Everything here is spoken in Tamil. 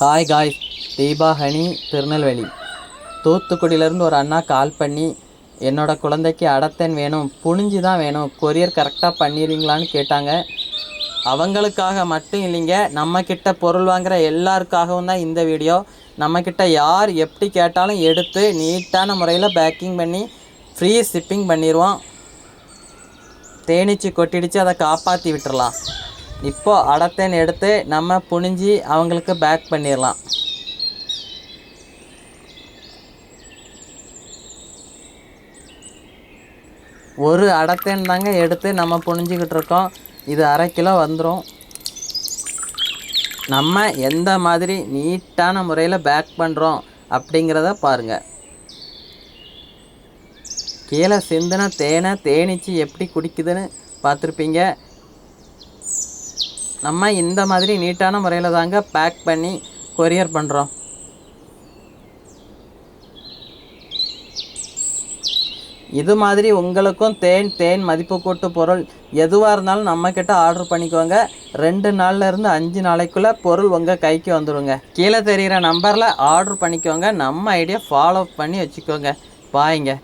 Hi guys, Deepa honey Tirunelveli. தூத்துக்குடியிலேருந்து ஒரு அண்ணா கால் பண்ணி என்னோடய குழந்தைக்கு அடத்தேன் வேணும், புழிஞ்சு தான் வேணும், கொரியர் கரெக்டாக பண்ணிடுவீங்களான்னு கேட்டாங்க. அவங்களுக்காக மட்டும் இல்லைங்க, நம்மக்கிட்ட பொருள் வாங்குகிற எல்லாருக்காகவும் தான் இந்த வீடியோ. நம்மக்கிட்ட யார் எப்படி கேட்டாலும் எடுத்து நீட்டான முறையில் பேக்கிங் பண்ணி ஃப்ரீ ஷிப்பிங் பண்ணிடுவோம். தேனீச்சி கொட்டிடுச்சு, அதை காப்பாற்றி விட்டுறலாம். இப்போது அடத்தேன் எடுத்து நம்ம புழிஞ்சி அவங்களுக்கு பேக் பண்ணிடலாம். ஒரு அடத்தேன் தாங்க எடுத்து நம்ம புழிஞ்சிக்கிட்டு இருக்கோம். இது 1/2 கிலோ வந்துடும். நம்ம எந்த மாதிரி நீட்டான முறையில் பேக் பண்ணுறோம் அப்படிங்கிறத பாருங்கள். கீழே சிந்தின தேனீச்சி எப்படி குடிக்குதுன்னு பார்த்துருப்பீங்க. நம்ம இந்த மாதிரி நீட்டான முறையில் தாங்க பேக் பண்ணி கொரியர் பண்ணுறோம். இது மாதிரி உங்களுக்கும் தேன் மதிப்பு கூட்டு பொருள் எதுவாக இருந்தாலும் நம்மக்கிட்ட ஆர்டர் பண்ணிக்கோங்க. 2 நாள்லேருந்து 5 நாளைக்குள்ளே பொருள் உங்கள் கைக்கு வந்துடுங்க. கீழே தெரிகிற நம்பரில் ஆர்டர் பண்ணிக்கோங்க. நம்ம ஐடியா ஃபாலோ பண்ணி வச்சுக்கோங்க. பாய்ங்க.